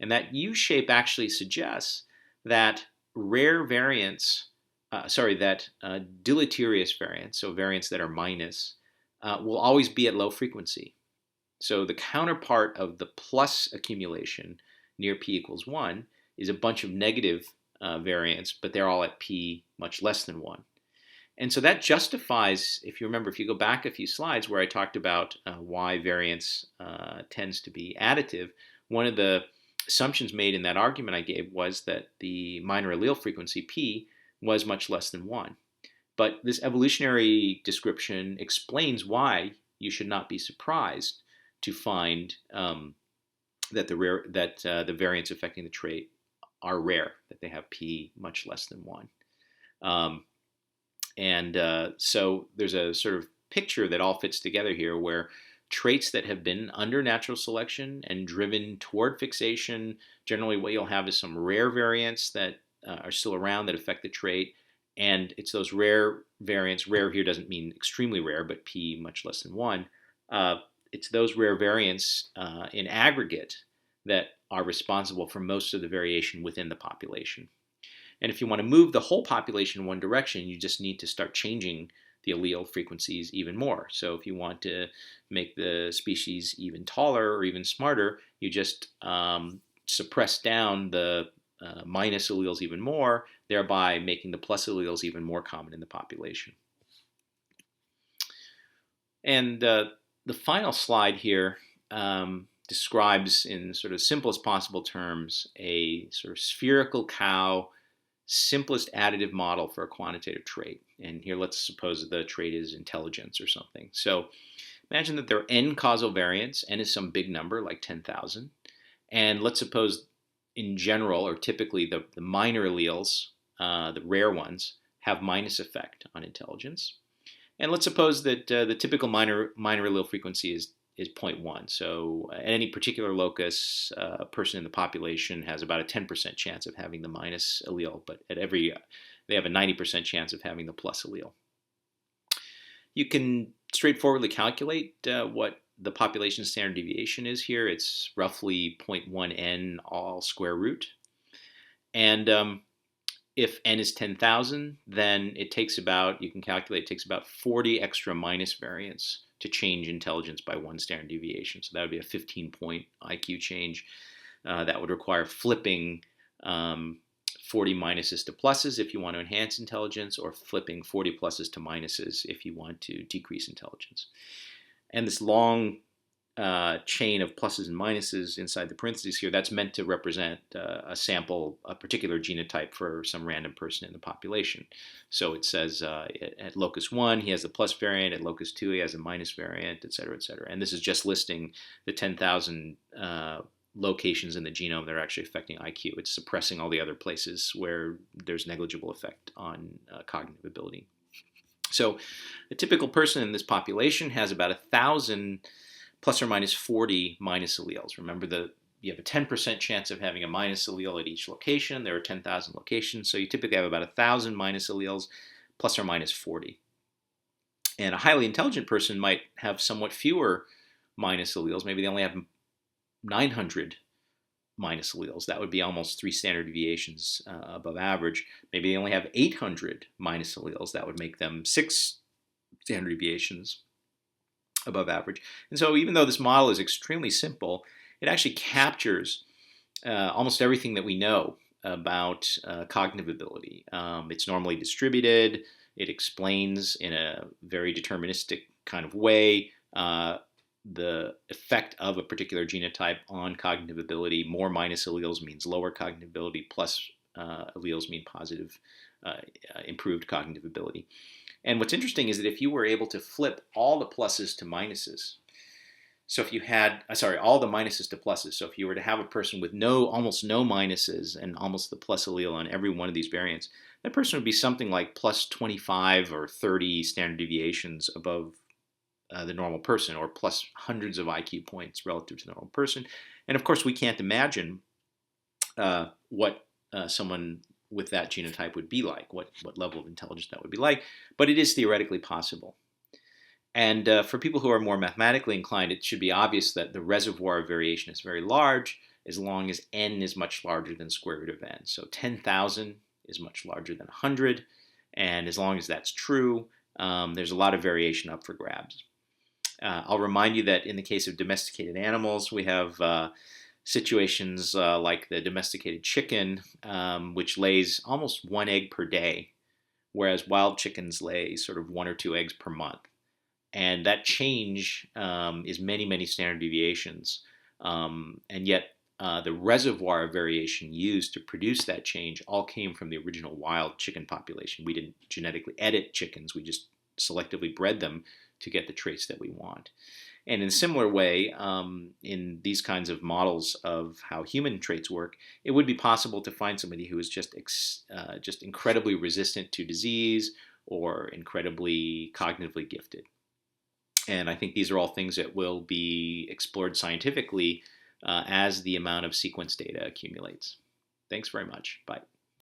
And that U-shape actually suggests that rare variants, deleterious variants, so variants that are minus, will always be at low frequency. So the counterpart of the plus accumulation near p equals 1 is a bunch of negative variants, but they're all at p much less than 1. And so that justifies, if you remember, if you go back a few slides where I talked about why variance tends to be additive, one of the assumptions made in that argument I gave was that the minor allele frequency p was much less than 1. But this evolutionary description explains why you should not be surprised to find that the variants affecting the trait are rare, that they have p much less than 1. So there's a sort of picture that all fits together here where traits that have been under natural selection and driven toward fixation, generally what you'll have is some rare variants that are still around that affect the trait. And it's those rare variants, rare here doesn't mean extremely rare, but p much less than 1. It's those rare variants in aggregate that are responsible for most of the variation within the population. And if you want to move the whole population in one direction, you just need to start changing the allele frequencies even more. So if you want to make the species even taller or even smarter, you just suppress down the minus alleles even more, thereby making the plus alleles even more common in the population. And the final slide here describes in sort of simplest possible terms a sort of spherical cow, simplest additive model for a quantitative trait. And here let's suppose the trait is intelligence or something. So imagine that there are n causal variants, n is some big number like 10,000. And let's suppose in general, or typically, the minor alleles, the rare ones, have minus effect on intelligence. And let's suppose that the typical minor allele frequency is 0.1. So at any particular locus, a person in the population has about a 10% chance of having the minus allele, but they have a 90% chance of having the plus allele. You can straightforwardly calculate what the population standard deviation is here. It's roughly 0.1 n all square root. And if n is 10,000, then it takes about, you can calculate, it takes about 40 extra minus variance to change intelligence by 1 standard deviation. So that would be a 15-point IQ change. That would require flipping 40 minuses to pluses if you want to enhance intelligence, or flipping 40 pluses to minuses if you want to decrease intelligence. And this long chain of pluses and minuses inside the parentheses here, that's meant to represent a sample, a particular genotype for some random person in the population. So it says at locus 1, he has the plus variant, at locus 2, he has a minus variant, et cetera, et cetera. And this is just listing the 10,000 locations in the genome that are actually affecting IQ. It's suppressing all the other places where there's negligible effect on cognitive ability. So a typical person in this population has about 1,000 plus or minus 40 minus alleles. Remember that you have a 10% chance of having a minus allele at each location. There are 10,000 locations, so you typically have about 1,000 minus alleles plus or minus 40. And a highly intelligent person might have somewhat fewer minus alleles. Maybe they only have 900 minus alleles. That would be almost 3 standard deviations above average. Maybe they only have 800 minus alleles. That would make them 6 standard deviations above average. And so even though this model is extremely simple, it actually captures almost everything that we know about cognitive ability. It's normally distributed. It explains in a very deterministic kind of way the effect of a particular genotype on cognitive ability. More minus alleles means lower cognitive ability, plus alleles mean positive, improved cognitive ability. And what's interesting is that if you were able to flip all the pluses to minuses, so if you had, all the minuses to pluses, so if you were to have a person with almost no minuses and almost the plus allele on every one of these variants, that person would be something like plus 25 or 30 standard deviations above the normal person, or plus hundreds of IQ points relative to the normal person. And of course, we can't imagine what someone with that genotype would be like, what level of intelligence that would be like, but it is theoretically possible. And for people who are more mathematically inclined, it should be obvious that the reservoir of variation is very large as long as n is much larger than square root of n. So 10,000 is much larger than 100, and as long as that's true, there's a lot of variation up for grabs. I'll remind you that in the case of domesticated animals, we have situations like the domesticated chicken, which lays almost 1 egg per day, whereas wild chickens lay sort of 1 or 2 eggs per month. And that change is many, many standard deviations. And yet the reservoir of variation used to produce that change all came from the original wild chicken population. We didn't genetically edit chickens. We just selectively bred them to get the traits that we want. And in a similar way, in these kinds of models of how human traits work, it would be possible to find somebody who is just incredibly resistant to disease or incredibly cognitively gifted. And I think these are all things that will be explored scientifically as the amount of sequence data accumulates. Thanks very much. Bye.